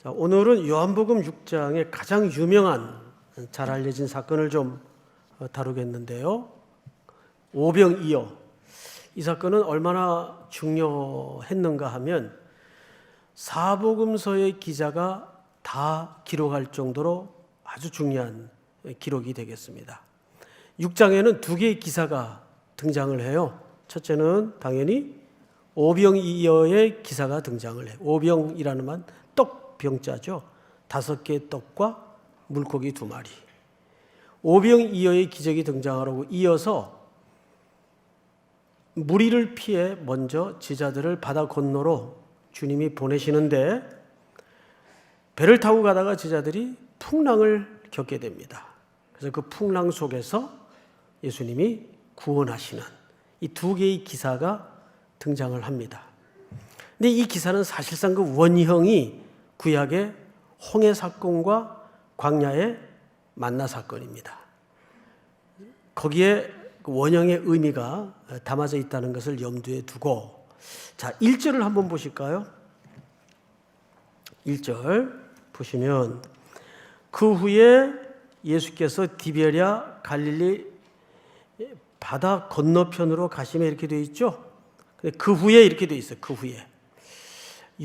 자, 오늘은 요한복음 6장의 가장 유명한 잘 알려진 사건을 좀 다루겠는데요. 오병이어. 이 사건은 얼마나 중요했는가 하면 사복음서의 기자가 다 기록할 정도로 아주 중요한 기록이 되겠습니다. 6장에는 두 개의 기사가 등장을 해요. 첫째는 당연히 오병이어의 기사가 등장을 해요. 오병이라는 말 떡병자죠. 5개의 떡과 물고기 2마리. 오병이어의 기적이 등장하고 이어서 무리를 피해 먼저 제자들을 바다 건너로 주님이 보내시는데 배를 타고 가다가 제자들이 풍랑을 겪게 됩니다. 그래서 그 풍랑 속에서 예수님이 구원하시는 이 2개의 기사가 등장을 합니다. 근데 이 기사는 사실상 그 원형이 구약의 홍해 사건과 광야의 만나 사건입니다. 거기에 원형의 의미가 담아져 있다는 것을 염두에 두고, 자, 1절을 한번 보실까요? 1절 보시면 그 후에 예수께서 디베랴 갈릴리 바다 건너편으로 가시며 이렇게 되어 있죠. 그 후에 이렇게 되어 있어요. 그 후에.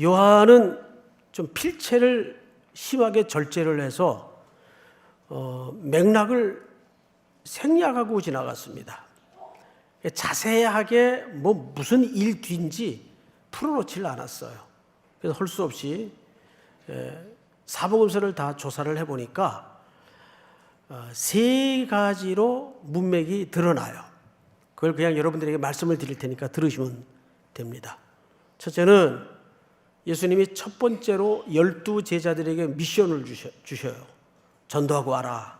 요한은 좀 필체를 심하게 절제를 해서 맥락을 생략하고 지나갔습니다. 자세하게 무슨 일 뒤인지 풀어놓지를 않았어요. 그래서 할 수 없이 사복음서를 다 조사를 해보니까 3가지로 문맥이 드러나요. 그걸 그냥 여러분들에게 말씀을 드릴 테니까 들으시면 됩니다. 첫째는 예수님이 첫 번째로 12 제자들에게 미션을 주셔요. 전도하고 와라.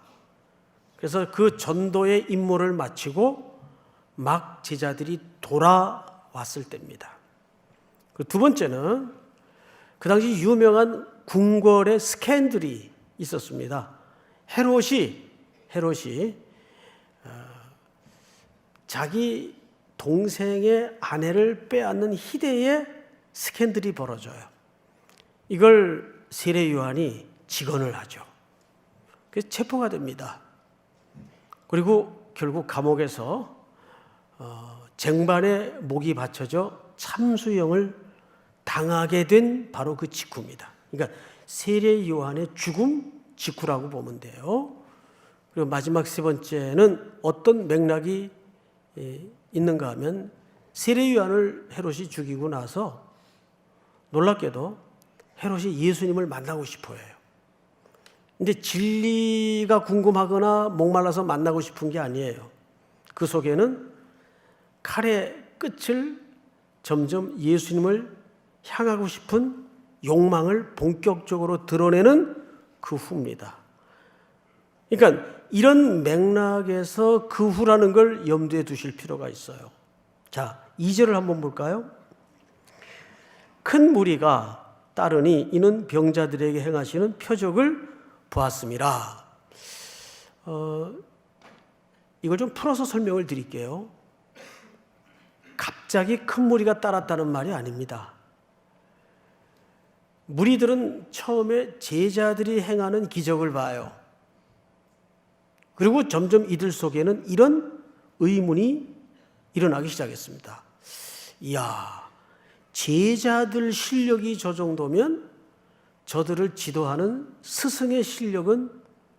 그래서 그 전도의 임무를 마치고 막 제자들이 돌아왔을 때입니다. 두 번째는 그 당시 유명한 궁궐의 스캔들이 있었습니다. 헤롯이 자기 동생의 아내를 빼앗는 희대의 스캔들이 벌어져요. 이걸 세례 요한이 직언을 하죠. 그래서 체포가 됩니다. 그리고 결국 감옥에서 쟁반에 목이 받쳐져 참수형을 당하게 된 바로 그 직후입니다. 그러니까 세례 요한의 죽음 직후라고 보면 돼요. 그리고 마지막 3번째는 어떤 맥락이 있는가 하면 세례 요한을 헤롯이 죽이고 나서 놀랍게도 헤롯이 예수님을 만나고 싶어 해요. 근데 진리가 궁금하거나 목말라서 만나고 싶은 게 아니에요. 그 속에는 칼의 끝을 점점 예수님을 향하고 싶은 욕망을 본격적으로 드러내는 그 후입니다. 그러니까 이런 맥락에서 그 후라는 걸 염두에 두실 필요가 있어요. 자, 2절을 한번 볼까요? 큰 무리가 따르니 이는 병자들에게 행하시는 표적을 보았음이라. 이걸 좀 풀어서 설명을 드릴게요. 갑자기 큰 무리가 따랐다는 말이 아닙니다. 무리들은 처음에 제자들이 행하는 기적을 봐요. 그리고 점점 이들 속에는 이런 의문이 일어나기 시작했습니다. 이야, 제자들 실력이 저 정도면 저들을 지도하는 스승의 실력은,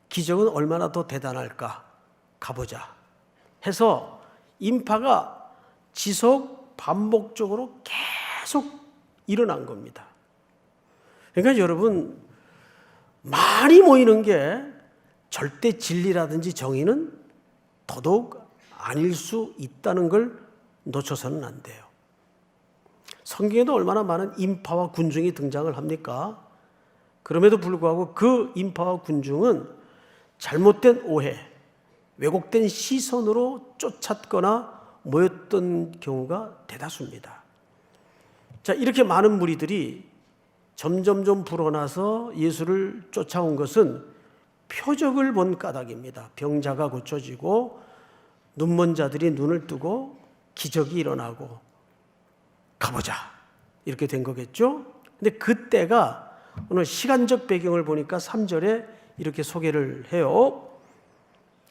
기적은 얼마나 더 대단할까? 가보자 해서 인파가 지속 반복적으로 계속 일어난 겁니다. 그러니까 여러분, 많이 모이는 게 절대 진리라든지 정의는 더더욱 아닐 수 있다는 걸 놓쳐서는 안 돼요. 성경에도 얼마나 많은 인파와 군중이 등장을 합니까? 그럼에도 불구하고 그 인파와 군중은 잘못된 오해, 왜곡된 시선으로 쫓았거나 모였던 경우가 대다수입니다. 자, 이렇게 많은 무리들이 점점점 불어나서 예수를 쫓아온 것은 표적을 본 까닭입니다. 병자가 고쳐지고 눈먼 자들이 눈을 뜨고 기적이 일어나고 가보자 이렇게 된 거겠죠. 근데 그때가 오늘 시간적 배경을 보니까 3절에 이렇게 소개를 해요.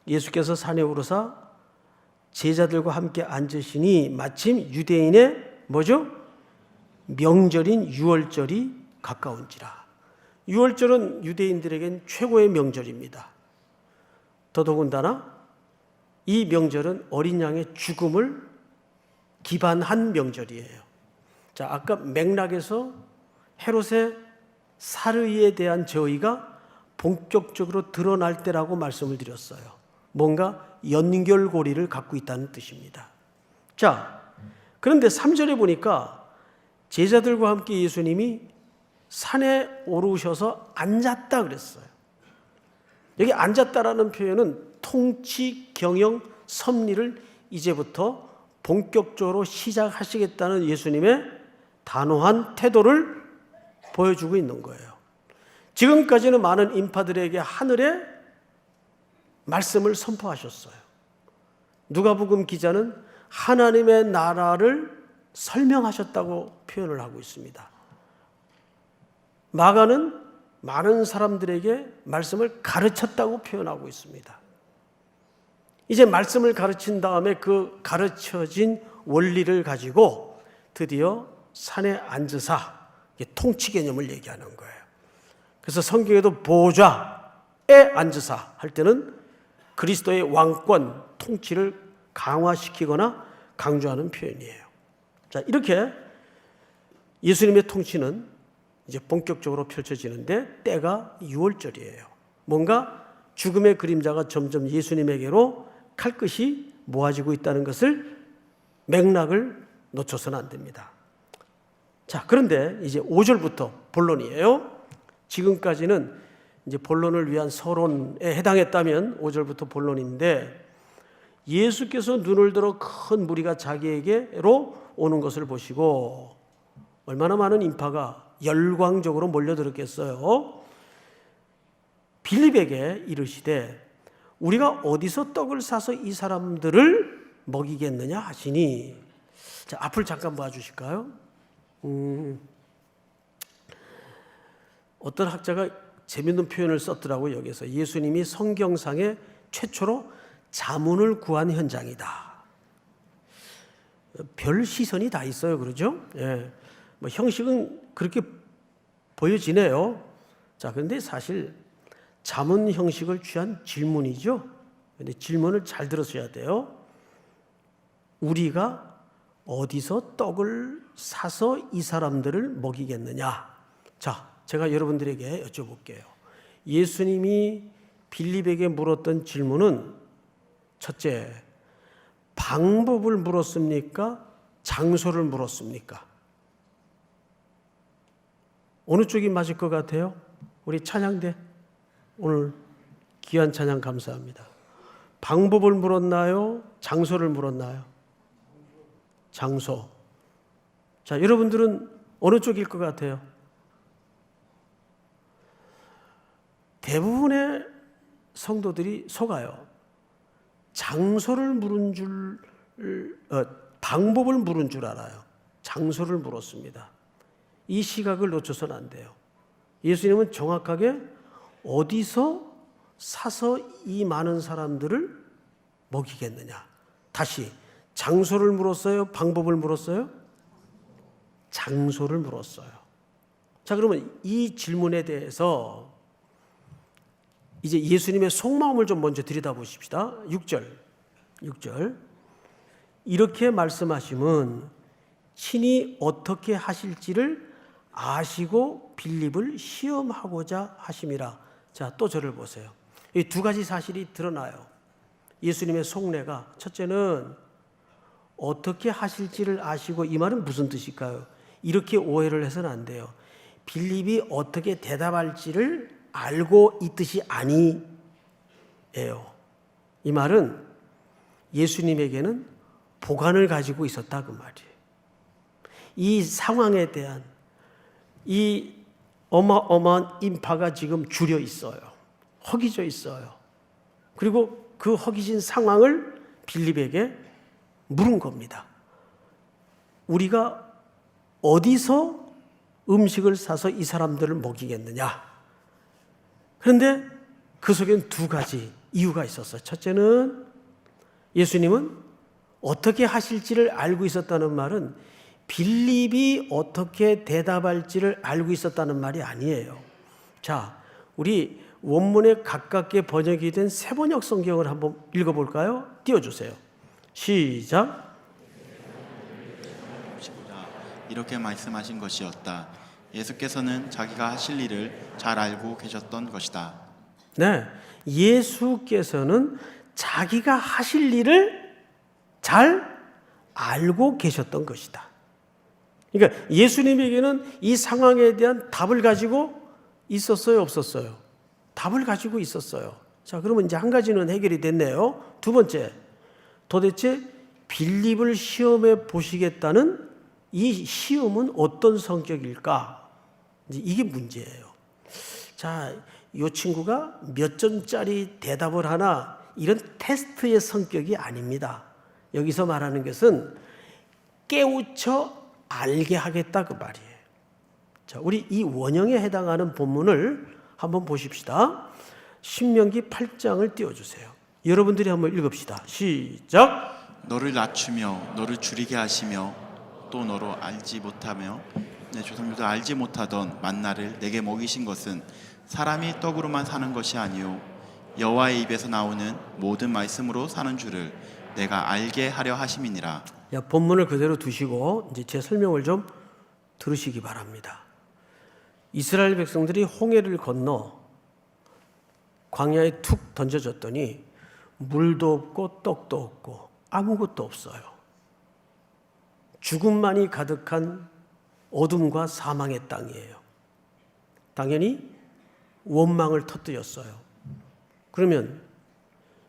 예수께서 산에 오르사 제자들과 함께 앉으시니 마침 유대인의 뭐죠? 명절인 유월절이 가까운지라. 유월절은 유대인들에겐 최고의 명절입니다. 더더군다나 이 명절은 어린 양의 죽음을 기반한 명절이에요. 자, 아까 맥락에서 헤롯의 살의에 대한 저의가 본격적으로 드러날 때라고 말씀을 드렸어요. 뭔가 연결고리를 갖고 있다는 뜻입니다. 자, 그런데 3절에 보니까 제자들과 함께 예수님이 산에 오르셔서 앉았다 그랬어요. 여기 앉았다라는 표현은 통치, 경영, 섭리를 이제부터 본격적으로 시작하시겠다는 예수님의 단호한 태도를 보여주고 있는 거예요. 지금까지는 많은 인파들에게 하늘의 말씀을 선포하셨어요. 누가복음 기자는 하나님의 나라를 설명하셨다고 표현을 하고 있습니다. 마가는 많은 사람들에게 말씀을 가르쳤다고 표현하고 있습니다. 이제 말씀을 가르친 다음에 그 가르쳐진 원리를 가지고 드디어 산에 앉으사 통치 개념을 얘기하는 거예요. 그래서 성경에도 보좌에 앉으사 할 때는 그리스도의 왕권, 통치를 강화시키거나 강조하는 표현이에요. 자, 이렇게 예수님의 통치는 이제 본격적으로 펼쳐지는데 때가 유월절이에요. 뭔가 죽음의 그림자가 점점 예수님에게로 칼끝이 모아지고 있다는 것을 맥락을 놓쳐서는 안 됩니다. 자, 그런데 이제 5절부터 본론이에요. 지금까지는 이제 본론을 위한 서론에 해당했다면 5절부터 본론인데 예수께서 눈을 들어 큰 무리가 자기에게로 오는 것을 보시고 얼마나 많은 인파가 열광적으로 몰려들었겠어요. 빌립에게 이르시되 우리가 어디서 떡을 사서 이 사람들을 먹이겠느냐 하시니. 자, 앞을 잠깐 봐주실까요? 어떤 학자가 재밌는 표현을 썼더라고요. 여기서 예수님이 성경상에 최초로 자문을 구한 현장이다. 별 시선이 다 있어요. 그러죠? 예. 뭐 형식은 그렇게 보여지네요. 자, 그런데 사실 자문 형식을 취한 질문이죠. 그런데 질문을 잘 들으셔야 돼요. 우리가 어디서 떡을 사서 이 사람들을 먹이겠느냐? 자, 제가 여러분들에게 여쭤볼게요. 예수님이 빌립에게 물었던 질문은 첫째, 방법을 물었습니까? 장소를 물었습니까? 어느 쪽이 맞을 것 같아요? 우리 찬양대 오늘 귀한 찬양 감사합니다. 방법을 물었나요? 장소를 물었나요? 장소. 자, 여러분들은 어느 쪽일 것 같아요? 대부분의 성도들이 속아요. 장소를 물은 줄, 방법을 물은 줄 알아요. 장소를 물었습니다. 이 시각을 놓쳐서는 안 돼요. 예수님은 정확하게 어디서 사서 이 많은 사람들을 먹이겠느냐. 다시 장소를 물었어요? 방법을 물었어요? 장소를 물었어요. 자, 그러면 이 질문에 대해서 이제 예수님의 속마음을 좀 먼저 들여다보십시다. 6절. 이렇게 말씀하시면 친히 어떻게 하실지를 아시고 빌립을 시험하고자 하심이라. 자, 또 저를 보세요. 이 두 가지 사실이 드러나요. 예수님의 속내가 첫째는 어떻게 하실지를 아시고, 이 말은 무슨 뜻일까요? 이렇게 오해를 해서는 안 돼요. 빌립이 어떻게 대답할지를 알고 있듯이 아니에요. 이 말은 예수님에게는 보관을 가지고 있었다 그 말이에요. 이 상황에 대한 이 어마어마한 인파가 지금 줄여 있어요. 허기져 있어요. 그리고 그 허기진 상황을 빌립에게 물은 겁니다. 우리가 어디서 음식을 사서 이 사람들을 먹이겠느냐? 그런데 그 속엔 두 가지 이유가 있었어요. 첫째는 예수님은 어떻게 하실지를 알고 있었다는 말은 빌립이 어떻게 대답할지를 알고 있었다는 말이 아니에요. 자, 우리 원문에 가깝게 번역이 된 세번역 성경을 한번 읽어볼까요? 띄워주세요. 시작. 이렇게 말씀하신 것이었다. 예수께서는 자기가 하실 일을 잘 알고 계셨던 것이다. 네, 예수께서는 자기가 하실 일을 잘 알고 계셨던 것이다. 그러니까 예수님에게는 이 상황에 대한 답을 가지고 있었어요, 없었어요? 답을 가지고 있었어요. 자, 그러면 이제 한 가지는 해결이 됐네요. 두 번째, 도대체 빌립을 시험해 보시겠다는 이 시험은 어떤 성격일까? 이제 이게 문제예요. 자, 이 친구가 몇 점짜리 대답을 하나 이런 테스트의 성격이 아닙니다. 여기서 말하는 것은 깨우쳐 알게 하겠다 그 말이에요. 자, 우리 이 원형에 해당하는 본문을 한번 보십시다. 신명기 8장을 띄워주세요. 여러분들이 한번 읽읍시다. 시작. 너를 낮추며 너를 줄이게 하시며 또 너로 알지 못하며 내 조상들도 알지 못하던 만나를 내게 먹이신 것은 사람이 떡으로만 사는 것이 아니요 여호와의 입에서 나오는 모든 말씀으로 사는 줄을 내가 알게 하려 하심이니라. 야, 본문을 그대로 두시고 이제 제 설명을 좀 들으시기 바랍니다. 이스라엘 백성들이 홍해를 건너 광야에 툭 던져졌더니 물도 없고 떡도 없고 아무것도 없어요. 죽음만이 가득한 어둠과 사망의 땅이에요. 당연히 원망을 터뜨렸어요. 그러면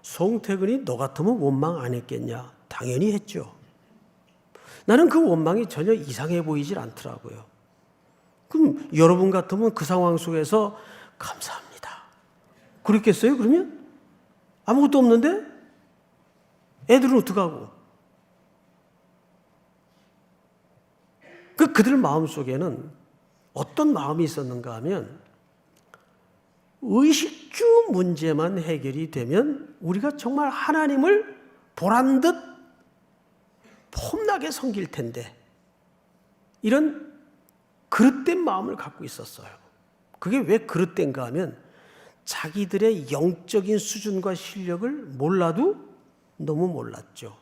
송태근이 너 같으면 원망 안 했겠냐? 당연히 했죠. 나는 그 원망이 전혀 이상해 보이질 않더라고요. 그럼 여러분 같으면 그 상황 속에서 감사합니다. 그랬겠어요? 그러면? 아무것도 없는데? 애들은 어떡하고? 그들 마음속에는 어떤 마음이 있었는가 하면 의식주 문제만 해결이 되면 우리가 정말 하나님을 보란 듯 폼나게 섬길 텐데 이런 그릇된 마음을 갖고 있었어요. 그게 왜 그릇된가 하면 자기들의 영적인 수준과 실력을 몰라도 너무 몰랐죠.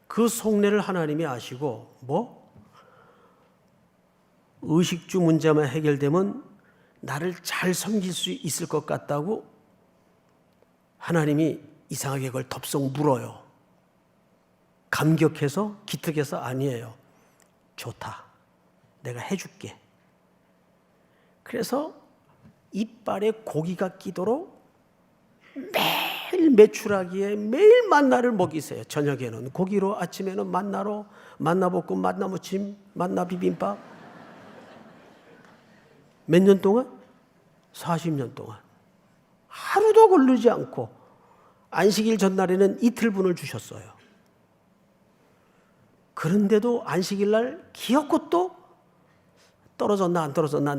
그 속내를 하나님이 아시고 의식주 문제만 해결되면 나를 잘 섬길 수 있을 것 같다고 하나님이 이상하게 그걸 덥석 물어요. 감격해서 기특해서 아니에요. 좋다. 내가 해줄게. 그래서 이빨에 고기가 끼도록 매일 메추라기에 매일 만나를 먹이세요. 저녁에는 고기로, 아침에는 만나로, 만나볶음, 만나무침, 만나비빔밥. 몇 년 동안? 40년 동안. 하루도 걸르지 않고 안식일 전날에는 이틀분을 주셨어요. 그런데도 안식일 날 기어코 또 떨어졌나 안 떨어졌나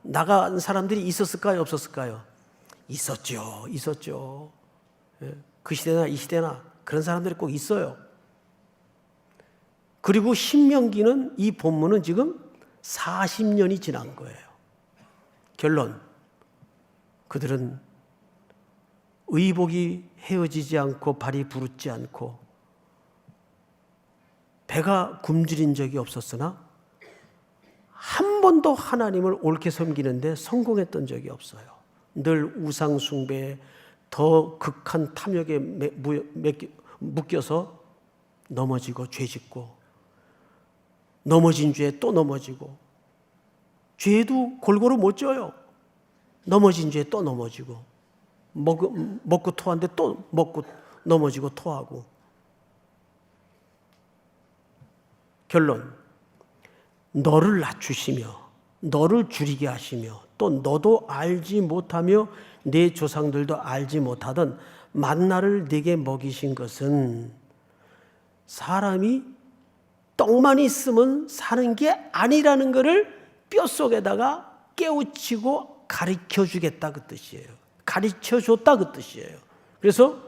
나간 사람들이 있었을까요? 없었을까요? 있었죠. 그 시대나 이 시대나 그런 사람들이 꼭 있어요. 그리고 신명기는 이 본문은 지금 40년이 지난 거예요. 결론, 그들은 의복이 헤어지지 않고 발이 부르지 않고 배가 굶주린 적이 없었으나 한 번도 하나님을 옳게 섬기는데 성공했던 적이 없어요. 늘 우상 숭배에 더 극한 탐욕에 묶여서 넘어지고 죄짓고 넘어진 죄에 또 넘어지고 죄도 골고루 못 져요. 넘어진 죄에 또 넘어지고 먹고 토하는데 또 먹고 넘어지고 토하고. 결론, 너를 낮추시며 너를 줄이게 하시며 또 너도 알지 못하며 내 조상들도 알지 못하던 만나를 네게 먹이신 것은 사람이 떡만 있으면 사는 게 아니라는 것을 뼛속에다가 깨우치고 가르쳐주겠다 그 뜻이에요. 가르쳐줬다 그 뜻이에요. 그래서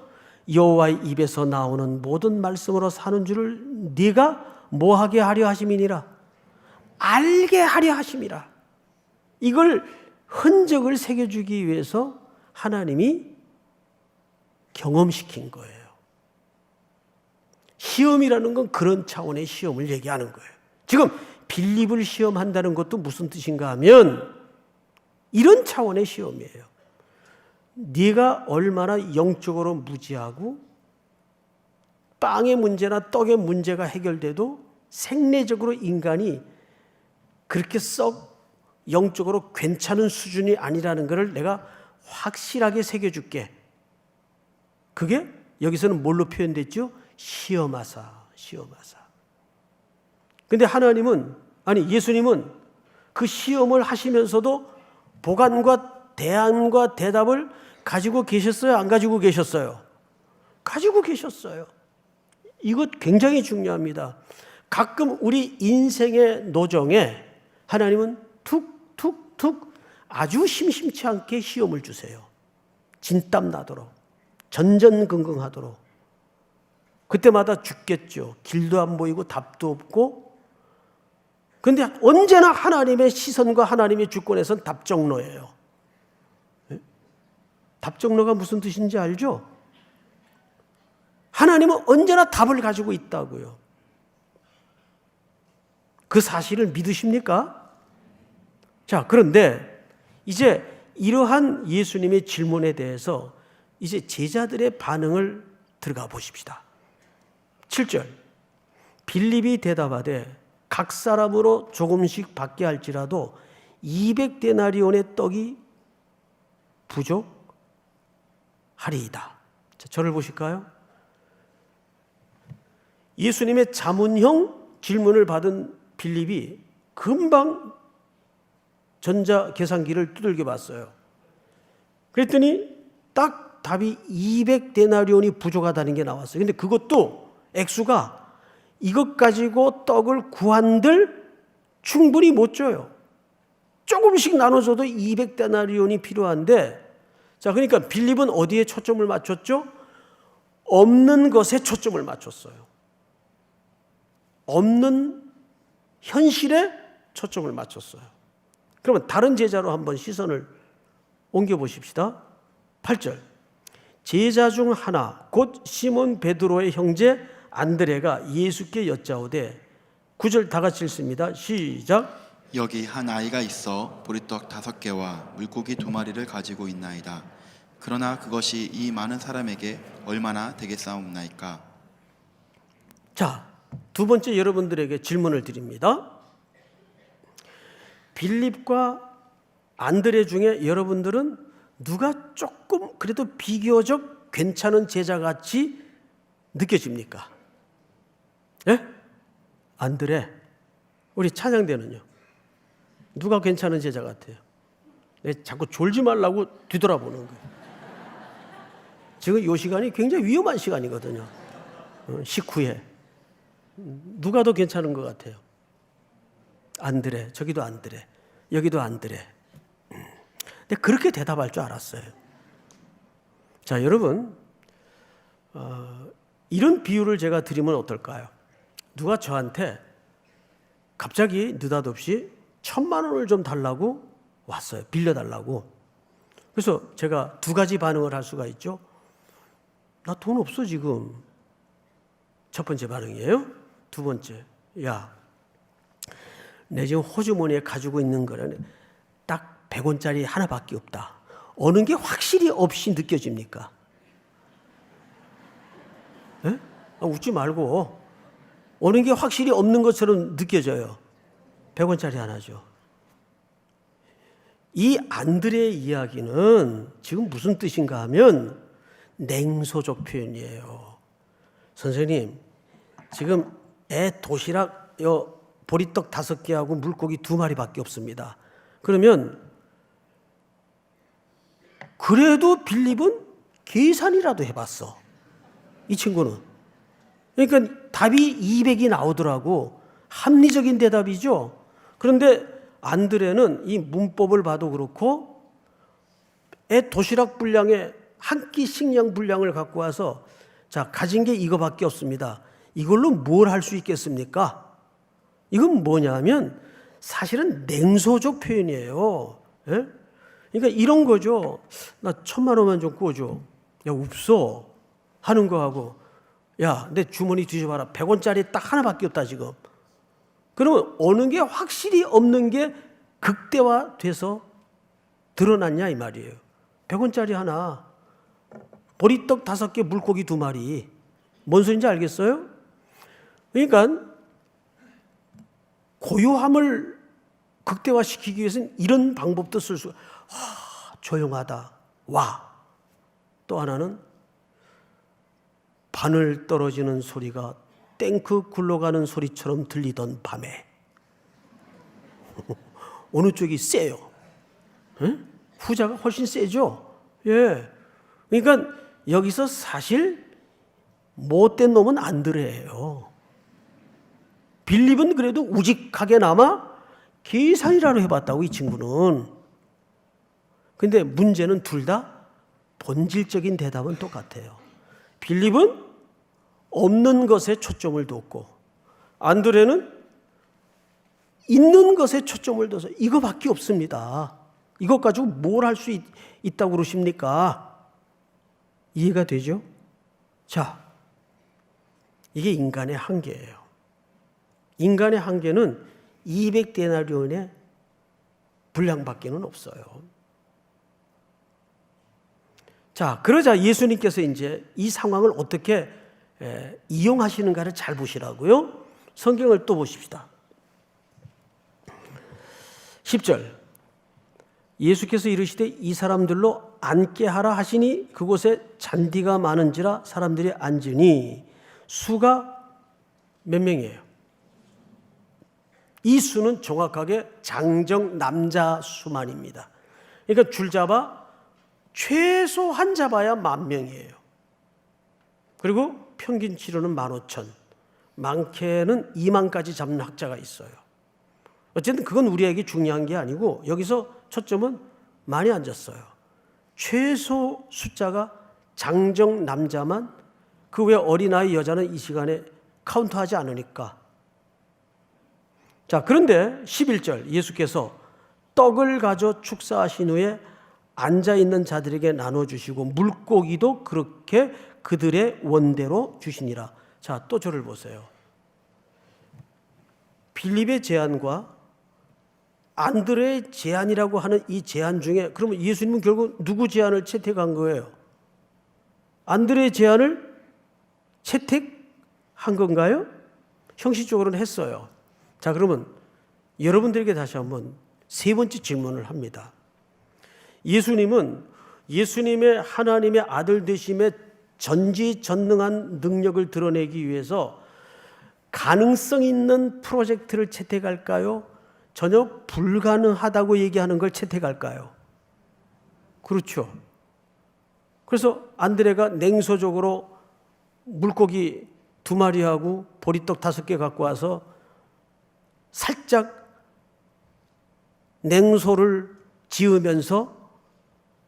여호와의 입에서 나오는 모든 말씀으로 사는 줄을 네가 뭐하게 하려 하심이니라. 알게 하려 하심이라. 이걸 흔적을 새겨주기 위해서 하나님이 경험시킨 거예요. 시험이라는 건 그런 차원의 시험을 얘기하는 거예요. 지금 빌립을 시험한다는 것도 무슨 뜻인가 하면 이런 차원의 시험이에요. 네가 얼마나 영적으로 무지하고 빵의 문제나 떡의 문제가 해결돼도 생리적으로 인간이 그렇게 썩 영적으로 괜찮은 수준이 아니라는 것을 내가 확실하게 새겨줄게. 그게 여기서는 뭘로 표현됐죠? 시험하사. 근데 하나님은, 아니 예수님은 그 시험을 하시면서도 보관과 대안과 대답을 가지고 계셨어요? 안 가지고 계셨어요? 가지고 계셨어요. 이것 굉장히 중요합니다. 가끔 우리 인생의 노정에 하나님은 툭툭툭 아주 심심치 않게 시험을 주세요. 진땀 나도록, 전전긍긍하도록. 그때마다 죽겠죠. 길도 안 보이고 답도 없고. 그런데 언제나 하나님의 시선과 하나님의 주권에선 답정로예요. 답정로가 무슨 뜻인지 알죠? 하나님은 언제나 답을 가지고 있다고요. 그 사실을 믿으십니까? 자, 그런데 이제 이러한 예수님의 질문에 대해서 이제 제자들의 반응을 들어가 보십시다. 7절. 빌립이 대답하되 각 사람으로 조금씩 받게 할지라도 200데나리온의 떡이 부족하리이다. 자, 저를 보실까요? 예수님의 자문형 질문을 받은 빌립이 금방 전자계산기를 두들겨 봤어요. 그랬더니 딱 답이 200데나리온이 부족하다는 게 나왔어요. 근데 그것도 액수가 이것 가지고 떡을 구한들 충분히 못 줘요. 조금씩 나눠줘도 200데나리온이 필요한데, 자, 그러니까 빌립은 어디에 초점을 맞췄죠? 없는 것에 초점을 맞췄어요. 없는 현실에 초점을 맞췄어요. 그러면 다른 제자로 한번 시선을 옮겨 보십시다. 8절. 제자 중 하나 곧 시몬 베드로의 형제 안드레가 예수께 여짜오되, 9절 다 같이 읽습니다. 시작. 여기 한 아이가 있어 보리떡 5개와 물고기 2마리를 가지고 있나이다. 그러나 그것이 이 많은 사람에게 얼마나 되겠사옵나이까? 자, 두 번째 여러분들에게 질문을 드립니다. 빌립과 안드레 중에 여러분들은 누가 조금 그래도 비교적 괜찮은 제자같이 느껴집니까? 예? 안드레. 우리 찬양대는요? 누가 괜찮은 제자 같아요? 자꾸 졸지 말라고 뒤돌아보는 거예요. 지금 이 시간이 굉장히 위험한 시간이거든요. 식후에. 누가 더 괜찮은 것 같아요? 안드레. 저기도 안드레. 여기도 안드레. 근데 그렇게 대답할 줄 알았어요. 자, 여러분, 이런 비유를 제가 드리면 어떨까요? 누가 저한테 갑자기 느닷없이 1,000만 원을 좀 달라고 왔어요. 빌려달라고. 그래서 제가 두 가지 반응을 할 수가 있죠. 나 돈 없어 지금. 첫 번째 반응이에요. 두 번째, 야, 내 지금 호주머니에 가지고 있는 거는 딱 100원짜리 하나밖에 없다. 어느 게 확실히 없이 느껴집니까? 예? 웃지 말고 어느 게 확실히 없는 것처럼 느껴져요. 100원짜리 하나죠. 이 안드레의 이야기는 지금 무슨 뜻인가 하면 냉소적 표현이에요. 선생님, 지금 애 도시락 보리떡 5개하고 물고기 2마리밖에 없습니다. 그러면 그래도 빌립은 계산이라도 해봤어. 이 친구는. 그러니까 답이 200이 나오더라고. 합리적인 대답이죠. 그런데 안드레는 이 문법을 봐도 그렇고 애 도시락 분량에 한 끼 식량 분량을 갖고 와서 자, 가진 게 이거밖에 없습니다. 이걸로 뭘 할 수 있겠습니까? 이건 뭐냐면 사실은 냉소적 표현이에요. 예? 그러니까 이런 거죠. 나 1,000만 원만 좀 구워줘. 야, 없어. 하는 거하고 야, 내 주머니 뒤져봐라. 100원짜리 딱 하나밖에 없다 지금. 그러면 어느 게 확실히 없는 게 극대화돼서 드러났냐 이 말이에요. 100원짜리 하나, 보리떡 5개, 물고기 2마리. 뭔 소리인지 알겠어요? 그러니까 고요함을 극대화시키기 위해서는 이런 방법도 쓸 수가. 조용하다. 와. 또 하나는 바늘 떨어지는 소리가 탱크 굴러가는 소리처럼 들리던 밤에. 어느 쪽이 세요? 응? 후자가 훨씬 세죠? 예. 그러니까 여기서 사실 못된 놈은 안드레예요. 빌립은 그래도 우직하게나마 계산이라도 해봤다고 이 친구는. 근데 문제는 둘 다 본질적인 대답은 똑같아요. 빌립은 없는 것에 초점을 뒀고 안드레는 있는 것에 초점을 둬서 이거밖에 없습니다. 이것 가지고 뭘 할 수 있다고 그러십니까? 이해가 되죠? 자, 이게 인간의 한계예요. 인간의 한계는 200데나리온의 분량밖에는 없어요. 자, 그러자 예수님께서 이제 이 상황을 어떻게 이용하시는가를 잘 보시라고요. 성경을 또 보십시다. 10절. 예수께서 이르시되 이 사람들로 앉게 하라 하시니 그곳에 잔디가 많은지라 사람들이 앉으니 수가 몇 명이에요? 이 수는 정확하게 장정 남자 수만입니다. 그러니까 줄잡아 최소한 잡아야 10,000명이에요. 그리고 평균치로는 15,000, 많게는 20,000까지 잡는 학자가 있어요. 어쨌든 그건 우리에게 중요한 게 아니고 여기서 초점은 많이 앉았어요. 최소 숫자가 장정 남자만, 그 외 어린아이 여자는 이 시간에 카운트하지 않으니까. 자, 그런데 11절 예수께서 떡을 가져 축사하신 후에 앉아있는 자들에게 나눠주시고 물고기도 그렇게 그들의 원대로 주시니라. 자, 또 저를 보세요. 빌립의 제안과 안드레의 제안이라고 하는 이 제안 중에 그러면 예수님은 결국 누구 제안을 채택한 거예요? 안드레의 제안을 채택한 건가요? 형식적으로는 했어요. 자, 그러면 여러분들에게 다시 한번 세 번째 질문을 합니다. 예수님은 예수님의 하나님의 아들 되심의 전지전능한 능력을 드러내기 위해서 가능성 있는 프로젝트를 채택할까요? 전혀 불가능하다고 얘기하는 걸 채택할까요? 그렇죠. 그래서 안드레가 냉소적으로 물고기 2마리하고 보리떡 5개 갖고 와서 살짝 냉소를 지으면서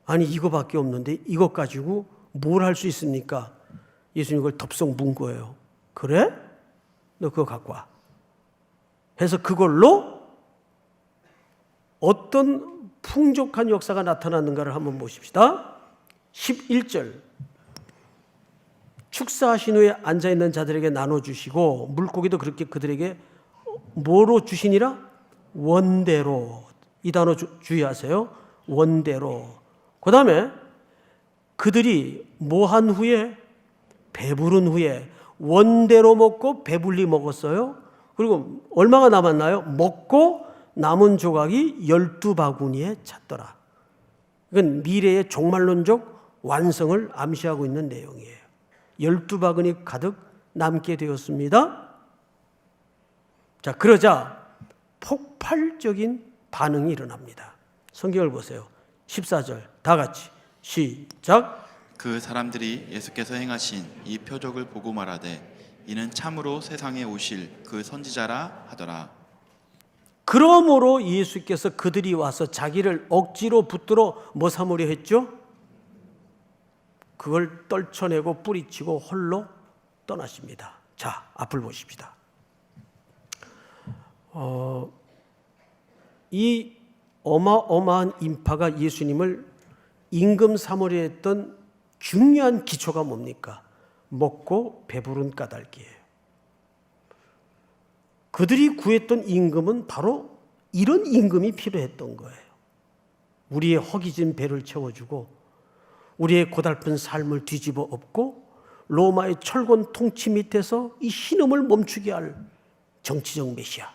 아니 이거밖에 없는데 이것 가지고 뭘 할 수 있습니까? 예수님 그걸 덥석 문 거예요. 그래? 너 그거 갖고 와. 해서 그걸로 어떤 풍족한 역사가 나타났는가를 한번 보십시다. 11절 축사하신 후에 앉아있는 자들에게 나눠주시고 물고기도 그렇게 그들에게 뭐로 주시니라? 원대로. 이 단어 주의하세요. 원대로. 그 다음에 그들이 뭐한 후에 배부른 후에 원대로 먹고 배불리 먹었어요. 그리고 얼마가 남았나요? 먹고 남은 조각이 12바구니에 찼더라. 이건 미래의 종말론적 완성을 암시하고 있는 내용이에요. 12바구니 가득 남게 되었습니다. 자, 그러자 폭발적인 반응이 일어납니다. 성경을 보세요. 14절 다 같이 시작. 그 사람들이 예수께서 행하신 이 표적을 보고 말하되 이는 참으로 세상에 오실 그 선지자라 하더라. 그러므로 예수께서 그들이 와서 자기를 억지로 붙들어 뭐 삼으려 했죠? 그걸 떨쳐내고 뿌리치고 홀로 떠나십니다. 자, 앞을 보십시다. 이 어마어마한 인파가 예수님을 임금 삼으려 했던 중요한 기초가 뭡니까? 먹고 배부른 까닭이에요. 그들이 구했던 임금은 바로 이런 임금이 필요했던 거예요. 우리의 허기진 배를 채워주고 우리의 고달픈 삶을 뒤집어 엎고 로마의 철권 통치 밑에서 이 신음을 멈추게 할 정치적 메시아.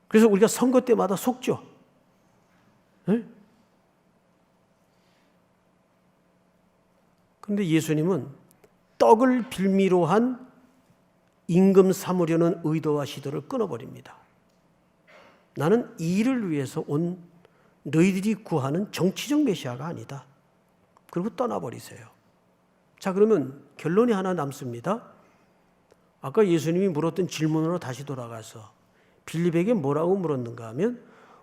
그래서 우리가 선거 때마다 속죠. 네? 그런데 예수님은 떡을 빌미로 한 임금 삼으려는 의도와 시도를 끊어버립니다. 나는 이 일을 위해서 온 너희들이 구하는 정치적 메시아가 아니다. 그리고 떠나버리세요. 자, 그러면 결론이 하나 남습니다. 아까 예수님이 물었던 질문으로 다시 돌아가서 빌립에게 뭐라고 물었는가 하면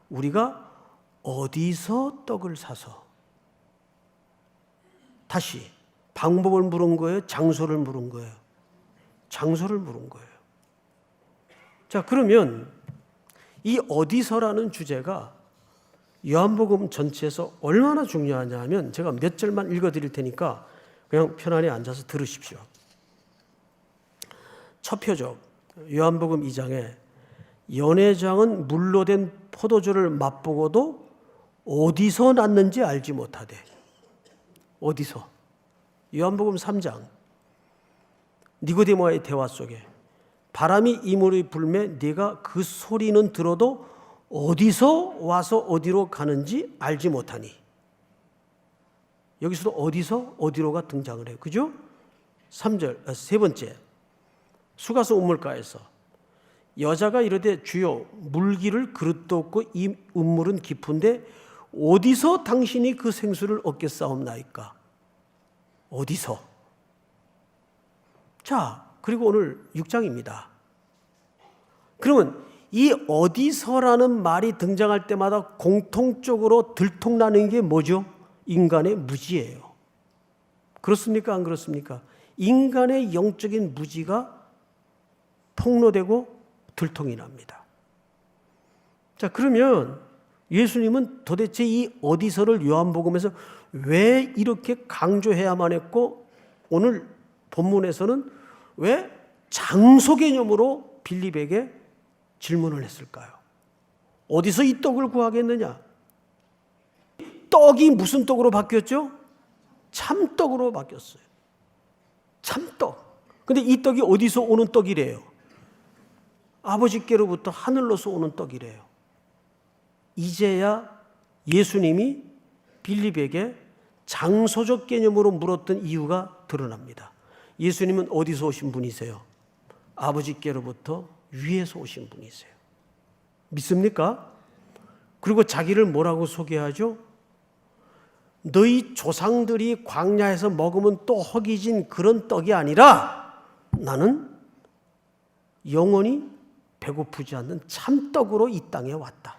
우리가 어디서 떡을 사서, 다시 방법을 물은 거예요? 장소를 물은 거예요? 장소를 물은 거예요. 자, 그러면 이 어디서라는 주제가 요한복음 전체에서 얼마나 중요하냐 하면 제가 몇 절만 읽어드릴 테니까 그냥 편안히 앉아서 들으십시오. 첫 표적 요한복음 2장에 연회장은 물로 된 포도주를 맛보고도 어디서 났는지 알지 못하되. 어디서? 요한복음 3장 니고데모와의 대화 속에 바람이 이물이 불매 네가 그 소리는 들어도 어디서 와서 어디로 가는지 알지 못하니. 여기서도 어디서 어디로가 등장을 해요. 그죠? 3절, 세 번째 수가성 우물가에서 여자가 이르되 주여 물기를 그릇도 없고 이 우물은 깊은데 어디서 당신이 그 생수를 얻겠사옵나이까. 어디서? 자, 그리고 오늘 6장입니다. 그러면 이 어디서라는 말이 등장할 때마다 공통적으로 들통나는 게 뭐죠? 인간의 무지예요. 그렇습니까? 안 그렇습니까? 인간의 영적인 무지가 폭로되고 들통이 납니다. 자, 그러면 예수님은 도대체 이 어디서를 요한복음에서 왜 이렇게 강조해야만 했고 오늘 본문에서는 왜 장소 개념으로 빌립에게 질문을 했을까요? 어디서 이 떡을 구하겠느냐? 떡이 무슨 떡으로 바뀌었죠? 참떡으로 바뀌었어요. 참떡. 근데 이 떡이 어디서 오는 떡이래요? 아버지께로부터 하늘로서 오는 떡이래요. 이제야 예수님이 빌립에게 장소적 개념으로 물었던 이유가 드러납니다. 예수님은 어디서 오신 분이세요? 아버지께로부터 위에서 오신 분이세요. 믿습니까? 그리고 자기를 뭐라고 소개하죠? 너희 조상들이 광야에서 먹으면 또 허기진 그런 떡이 아니라 나는 영원히 배고프지 않는 참떡으로 이 땅에 왔다.